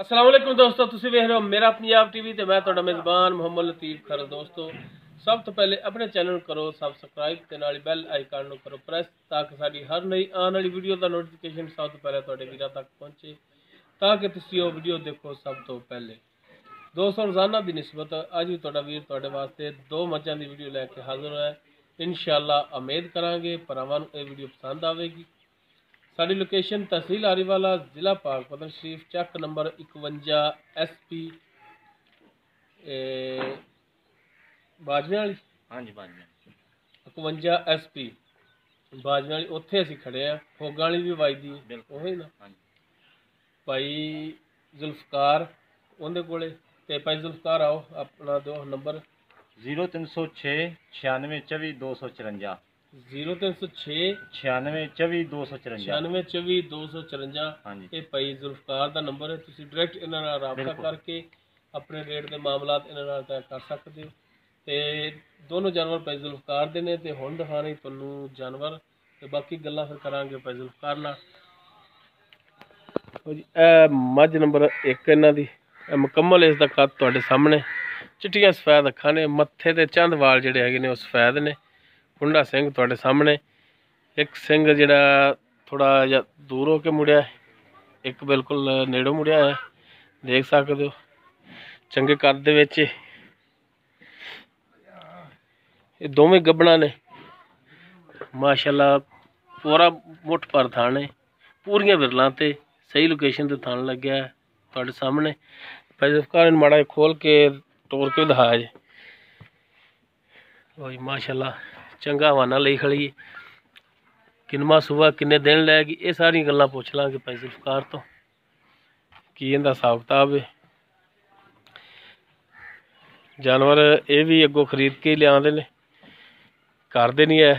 अस्सलाम वालेकुम दोस्तों, तुसीं वेख रहे हो मेरा पंजाब टीवी ते मैं तुहाडा मेज़बान मुहम्मद लतीफ़ खर। दोस्तों सब तो पहले अपने चैनल करो सबसक्राइब ते नाल बैल आइकन नूं करो प्रेस ताकि साडी हर नई आने वाली वीडियो दा नोटिफिकेशन सब तो पहले तुहाडे वीरां तक पहुंचे ताकि तुसीं वो वीडियो देखो सब तो पहले। दोस्तों रोज़ाना की निस्बत अज भी तुहाडा वीर तुहाडे वास्ते दो मच्छां दी वीडियो लैके हाज़र है। इंशाअल्लाह उम्मीद करांगे भरावां नूं ये वीडियो पसंद आवेगी। साड़ी लोकेशन तहसील आरीवाला जिला पाकपतन शरीफ चक नंबर 51 SP बाजवे वाली। हाँ जी बाजवे 51 SP बाजवे वाली उत्थे असीं खड़े हैं। फोगा वाली भी वजदी ओही ना भाई जुल्फकार उहदे कोले ते भाई जुल्फकार आओ अपना दो नंबर 0306 96 24 254 0306 96 24 254 96 24 254। हाँ जी ये भाई जुल्फकार का नंबर है। तुसीं डायरैक्ट इन्हां नाल राबता करके अपने रेट के मामलात इन्हां नाल तय कर सकते हो। ते दोनों जानवर भाई जुल्फकार दे ने ते हुण दिखाने तुहानूं जानवर ते बाकी गल्लां फिर करांगे भाई जुल्फकार नाल। जी मझ नंबर 1 इन्हां दी मुकम्मल इसका कद तुहाडे सामने चिट्टियां सफेद अखां ने मत्थे ते चंद वाल जिहड़े हैगे ने ओह सफेद ने। कुंडा सिंह तुहाडे सामने एक सिंह जिहड़ा थोड़ा जिहा दूर हो के मुड़िया एक बिल्कुल नेड़ों मुड़िया है देख सकते हो। चंगे कद दे विच ये दोवें गब्बणां ने माशाअल्लाह पूरा मुठ भर थान है पूरियां विरलां ते सही लोकेशन ते थान लग्या है तुहाडे सामने। भाई जुल्फकार माड़ा खोल के टोर के दिखाया जी। ओही माशाअल्लाह चंगा हवाना लई खड़ी है। किनवा सूबा किन्ने दिन लैगी ये सारी गल्लां पुछ लांगे भाई जुल्फकार तो की इहदा हिसाब किताब है। जानवर ये भी अगों खरीद के लिया ने घर दे नहीं है।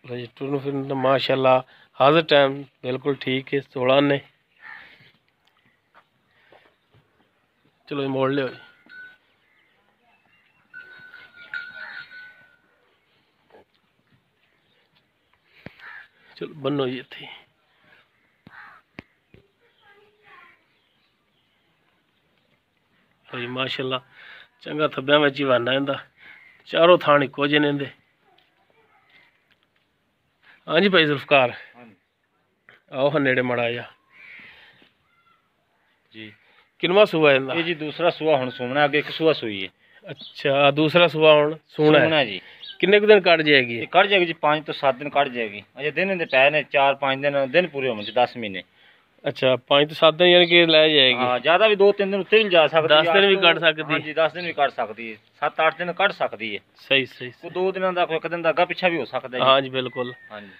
रजिस्टर फिर माशाअल्लाह हाजिर टाइम बिल्कुल ठीक है 16 ने। चलो मोड़ लियो। चलो बनो जी इत्थे भाई माशाअल्लाह चंगा थब्बियां विच ही वाना इंदा चारों थान इक्को जे ने इंदे। हाँ जी भाई जुल्फकार आओ हाँ नेड़े माड़ा जा जी किनवा सूआ इंदा? ये जी दूसरा सुआ हुण सूना है, अगे एक सुआ सूई है। अच्छा दूसरा सूआ हुण सूना है जी। किन्ने दिन कट जाएगी? ये कट जाएगी जी 5 तो 7 दिन कट जाएगी। अजे दिन दे पै ने 4-5 दिन पूरे होने 10 महीने। अच्छा 5 तो 7 दिन यानी कि लै जाएगी। हाँ ज्यादा भी 2-3 दिन उत्ते भी जा सकती है। 10 दिन भी कट सकती है। हाँ जी 10 दिन भी कट सकती है 7-8 दिन कट सकती है। सही सही कोई 2 दिनों का कोई 1 दिन का अग्गा पिछा भी हो सकता है। हाँ जी बिल्कुल। हाँ जी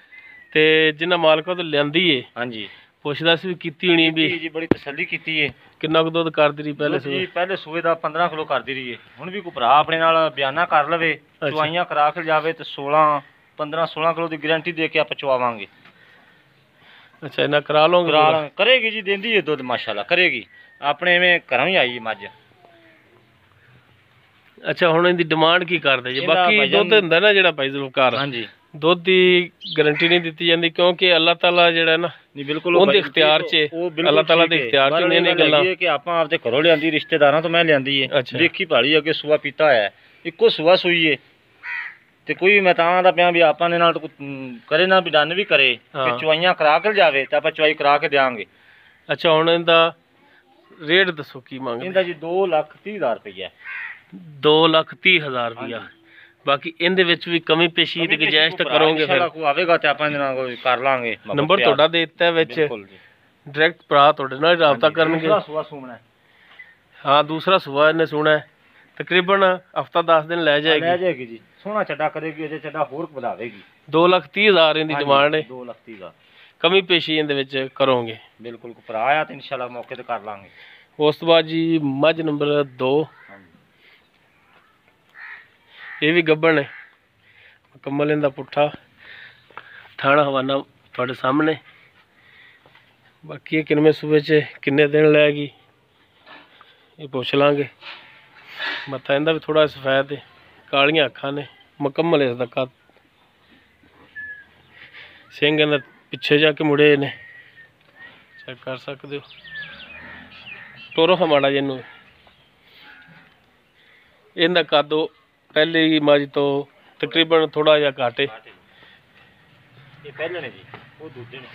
ते जिन्ना मालकों तो लियांदी है हाँ जी पुछदस भी कीती होनी भी जी बड़ी तसल्ली की है। किन्ना क दुध करदी रही पहले जी पहले सूए का 15 किलो करती रही है। हुण भी कोई भरा अपने नाल बयाना कर लवे चवाइयां करा के जावे तो 15-16 किलो की गारंटी दे के आप चवावांगे। अच्छा इन्ना करा लोगे? करेगी जी देंदी है दुध माशाल्लाह करेगी अपने में घरों ही आई मझ। अच्छा हुण इहदी डिमांड की करदे जी? बाकी दुध हुंदा ना जिहड़ा भाई जुल्फकार हाँ जी दुध की गारंटी नहीं दी जाती क्योंकि अल्लाह ताला जिहड़ा ना नहीं बिल्कुल उहदे इख्तियार च अल्लाह ताला दे इख्तियार च ने गल्लां कि आपां आपदे घरों लियांदी रिश्तेदारां तो मैं लियांदी है। अच्छा देखी भाली अगे सुआ पीता है इक्को सुआ सूई है ते कोई मैं तां दा पिया भी आपां दे नाल करे ना भी डन भी करे कि चवाइयां करा के जावे ते आपां चवाई करा के देंगे। अच्छा हुण इहदा रेट दसो की मंगदे? इहदा जी 2,30,000 रुपया 2,30,000 रुपया। बाकी इहदे विच भी कमी पेशी ते गुंजाइश तो करोगे फिर कोई आवेगा ते आपां दे नाल कोई कर लांगे। नंबर तुहाडा दे दित्ता विच डायरेक्ट भरा तुहाडे नाल राबता करनगे। दूसरा सुआ सूना है। हाँ दूसरा सुआ इन्हें सुना है तकरीबन हफ्ता 10 दिन लै जाएगी जी। सोना चड्डा करेगी अजे चड्डा होर बढ़ावेगी। 2,30,000 इनकी डिमांड है। 2,30,000 कमी पेशी इहदे विच करोगे बिल्कुल को भरा आया तो इंशाल्लाह मौके ते कर लांगे। उस तो बाद जी मझ नंबर 2 ये भी गब्बन है मुकम्मल इनका पुट्ठा थाना हवाना थोड़े सामने। बाकी किनवे सूबे च किन्ने दिन लैगी ये पुछ लांगे। मत्था इंदा भी थोड़ा सफेद है कालियां अखां ने मुकम्मल इसका कद ਸਿੰਘ ਇਹਨਾਂ ਪਿੱਛੇ ਜਾ ਕੇ ਮੁੜੇ ਨੇ, ਚੈੱਕ ਕਰ ਸਕਦੇ ਹੋ। ਟੋਰੋ ਮਾੜਾ ਜਿਹਨੂੰ ਇਹਦਾ ਕੱਦ ਪਹਿਲੀ ਮੱਝ ਤੋਂ ਤਕਰੀਬਨ ਥੋੜਾ ਜਿਹਾ ਘੱਟ ਹੈ। ਇਹ ਪਹਿਲੇ ਨੇ ਜੀ, ਉਹ ਦੂਜੇ ਨੇ।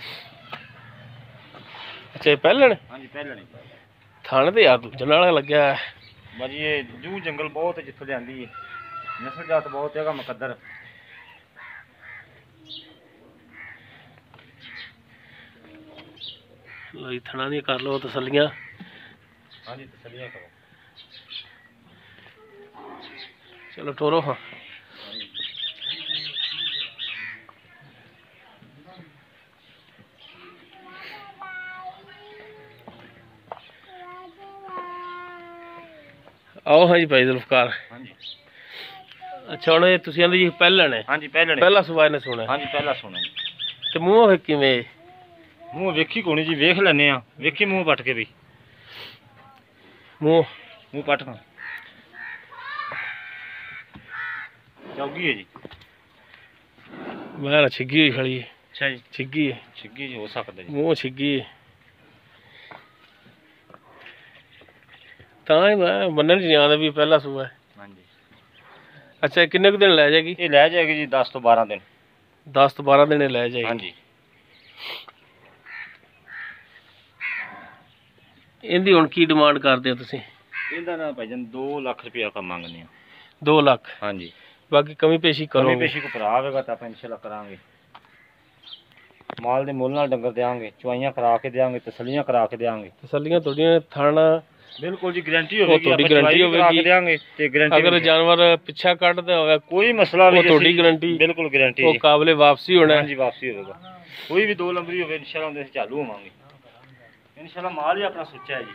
ਅੱਛਾ ਇਹ ਪਹਿਲੇ ਨੇ? ਹਾਂਜੀ ਪਹਿਲੇ ਨੇ। ਥਣ ਤੇ ਯਾਰ ਦੂਜੇ ਨਾਲ ਲੱਗਿਆ ਬਾਜੀ ਇਹ ਜੂ ਜੰਗਲ ਬਹੁਤ ਹੈ ਜਿੱਥੋਂ ਲਿਆਂਦੀ ਹੈ, ਨਸਲ ਜਾਤ ਬਹੁਤ ਹੈਗਾ ਮੁਕੱਦਰ। ਲਈ ਥਣਾ ਦੀਆਂ ਕਰ ਲਓ ਤਸੱਲੀਆਂ। ਹਾਂਜੀ ਤਸੱਲੀਆਂ ਕਰੋ। ਚਲੋ ਟੋਰੋ ਹਾਂ। ਆਓ ਹਾਂਜੀ ਭਾਈ ਜ਼ੁਲਫਕਾਰ। ਹਾਂਜੀ ਅੱਛਾ ਹੁਣ ਇਹ ਤੁਸੀਂ ਕਹਿੰਦੇ ਜੀ ਪਹਿਲਣ ਹੈ? ਹਾਂਜੀ ਪਹਿਲਣ। ਪਹਿਲਾ ਸੁਭਾਅ ਨੇ ਸੁਣਿਆ? ਹਾਂਜੀ ਪਹਿਲਾ ਸੁਣਿਆ ਜੀ। ਤੇ ਮੂੰਹ ਵੇ ਕਿਵੇਂ? ਮੂੰਹ ਵੇਖੀ ਕੋਣੀ ਜੀ, ਵੇਖ ਲੈਨੇ ਆ। ਵੇਖੀ ਮੂੰਹ ਪੱਟ ਕੇ ਵੀ, ਮੂੰਹ ਪੱਟ ਕੇ ਚੌਗੀ ਹੈ ਜੀ। ਮੈਂ ਛਿੱਗੀ ਹੋਈ ਖੜੀ। ਅੱਛਾ ਜੀ ਛਿੱਗੀ ਹੈ? ਛਿੱਗੀ ਜੀ ਹੋ ਸਕਦਾ ਜੀ, ਮੂੰਹ ਛਿੱਗੀ ਹੈ ਤਾਂ ਹੀ ਮੈਂ ਮੰਨਣ ਚ ਨਹੀਂ ਆਉਂਦਾ ਵੀ ਪਹਿਲਾ ਸੂਆ ਹੈ। ਹਾਂਜੀ। ਅੱਛਾ ਕਿੰਨੇ ਕੁ ਦਿਨ ਲੈ ਜਾਏਗੀ? ਇਹ ਲੈ ਜਾਏਗੀ ਜੀ 10 ਤੋਂ 12 ਦਿਨ। 10 ਤੋਂ 12 ਦਿਨ ਲੈ ਜਾਏਗੀ। ਹਾਂਜੀ। ਇਹਦੀ ਹੁਣ ਕੀ ਡਿਮਾਂਡ ਕਰਦੇ ਹੋ ਤੁਸੀਂ? ਇਹਦਾ ਨਾ ਭਾਈਜਾਨ 2 ਲੱਖ ਰੁਪਇਆ ਕਾ ਮੰਗਨੇ ਆ। 2 ਲੱਖ? ਹਾਂਜੀ। ਬਾਕੀ ਕਮੀ ਪੇਸ਼ੀ ਕਰੋ? ਕਮੀ ਪੇਸ਼ੀ ਕੋ ਭਰਾ ਆਵੇਗਾ ਤਾਂ ਆਪਾਂ ਇਨਸ਼ਾਅੱਲਾ ਕਰਾਂਗੇ। ਮਾਲ ਦੇ ਮੁੱਲ ਨਾਲ ਡੰਗਰ ਦੇਵਾਂਗੇ, ਚੁਆਈਆਂ ਕਰਾ ਕੇ ਦੇਵਾਂਗੇ, ਤਸੱਲੀਆਂ ਕਰਾ ਕੇ ਦੇਵਾਂਗੇ। ਤਸੱਲੀਆਂ ਤੁਹਾਡੀਆਂ ਥਾਣਾ ਬਿਲਕੁਲ ਜੀ ਗਾਰੰਟੀ ਹੋਵੇਗੀ। ਤੁਹਾਡੀ ਗਾਰੰਟੀ ਹੋਵੇਗੀ ਤੇ ਗਾਰੰਟੀ ਅਗਰ ਜਾਨਵਰ ਪਿੱਛਾ ਕੱਢਦਾ ਹੋਵੇ ਕੋਈ ਮਸਲਾ ਵੀ ਤੁਹਾਡੀ ਗਾਰੰਟੀ ਬਿਲਕੁਲ ਗਾਰੰਟੀ ਉਹ ਕਾਬਲੇ ਵਾਪਸੀ ਹੋਣਾ। ਹਾਂਜੀ ਵਾਪਸੀ ਹੋਵੇਗਾ। ਕੋਈ ਵੀ 2 ਨੰਬਰੀ ਹੋਵੇ ਇਨਸ਼ਾਅੱਲਾ ਉਹਦੇ ਚਾਲੂ ਹੋਵਾਂਗੇ ਇਨਸ਼ਾਅੱਲਾ। ਮਾਲ ਹੀ ਆਪਣਾ ਸੁੱਚਾ ਹੈ ਜੀ।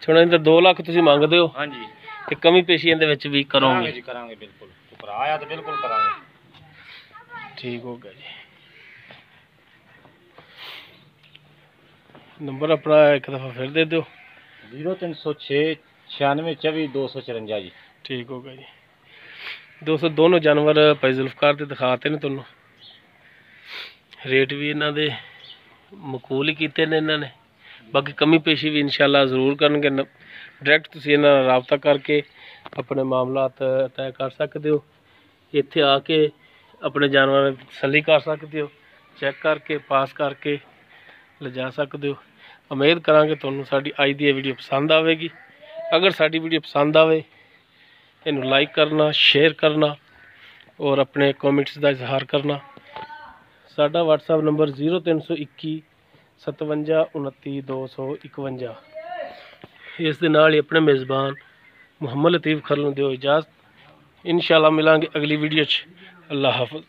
ਹੁਣ ਇਹਦਾ 2 ਲੱਖ ਤੁਸੀਂ ਮੰਗਦੇ ਹੋ? ਹਾਂਜੀ। ਤੇ ਕਮੀ ਪੇਸ਼ੀ ਇਹਦੇ ਵਿੱਚ ਵੀ ਕਰੋਗੇ? ਜੀ ਕਰਾਂਗੇ ਬਿਲਕੁਲ। ਭਰਾ ਆਇਆ ਤਾਂ ਬਿਲਕੁਲ ਕਰਾਂਗੇ। ਠੀਕ ਹੋ ਗਿਆ ਜੀ। ਨੰਬਰ ਆਪਣਾ ਇੱਕ ਦਫਾ ਫਿਰ ਦੇ ਦਿਓ। 0306 9624 254 ਜੀ। ਠੀਕ ਹੋ ਗਿਆ ਜੀ। ਦੋਸਤੋ ਦੋਨੋਂ ਜਾਨਵਰ ਭਾਈ ਜ਼ੁਲਫਕਾਰ ਦੇ ਦਿਖਾਤੇ ਨੇ ਤੁਹਾਨੂੰ। ਰੇਟ ਵੀ ਇਹਨਾਂ ਦੇ ਮਕੂਲ ਹੀ ਕੀਤੇ ਨੇ ਇਹਨਾਂ ਨੇ। ਬਾਕੀ ਕਮੀ ਪੇਸ਼ੀ ਵੀ ਇਨਸ਼ਾਅੱਲਾ ਜ਼ਰੂਰ ਕਰਨਗੇ। ਡਾਇਰੈਕਟ ਤੁਸੀਂ ਇਹਨਾਂ ਨਾਲ ਰਾਬਤਾ ਕਰਕੇ ਆਪਣੇ ਮਾਮਲਾਤ ਤੈਅ ਕਰ ਸਕਦੇ ਹੋ। ਇੱਥੇ ਆ ਕੇ ਆਪਣੇ ਜਾਨਵਰਾਂ ਦੀ ਤਸੱਲੀ ਕਰ ਸਕਦੇ ਹੋ, ਚੈੱਕ ਕਰਕੇ ਪਾਸ ਕਰਕੇ ਲਿਜਾ ਸਕਦੇ ਹੋ। ਉਮੀਦ ਕਰਾਂਗੇ ਤੁਹਾਨੂੰ ਸਾਡੀ ਅੱਜ ਦੀ ਇਹ ਵੀਡੀਓ ਪਸੰਦ ਆਵੇਗੀ। ਅਗਰ ਸਾਡੀ ਵੀਡੀਓ ਪਸੰਦ ਆਵੇ ਇਹਨੂੰ ਲਾਈਕ ਕਰਨਾ, ਸ਼ੇਅਰ ਕਰਨਾ ਔਰ ਆਪਣੇ ਕਮੈਂਟਸ ਦਾ ਇਜ਼ਹਾਰ ਕਰਨਾ। ਸਾਡਾ WhatsApp ਨੰਬਰ 0321 57 29 251। ਇਸ ਦੇ ਨਾਲ ਹੀ ਆਪਣੇ ਮੇਜ਼ਬਾਨ ਮੁਹੰਮਦ ਲਤੀਫ ਖਰਲ ਨੂੰ ਦਿਓ ਇਜਾਜ਼ਤ। ਇਨਸ਼ਾਅੱਲਾ ਮਿਲਾਂਗੇ ਅਗਲੀ ਵੀਡੀਓ 'ਚ। ਅੱਲਾ ਹਾਫਿਜ਼।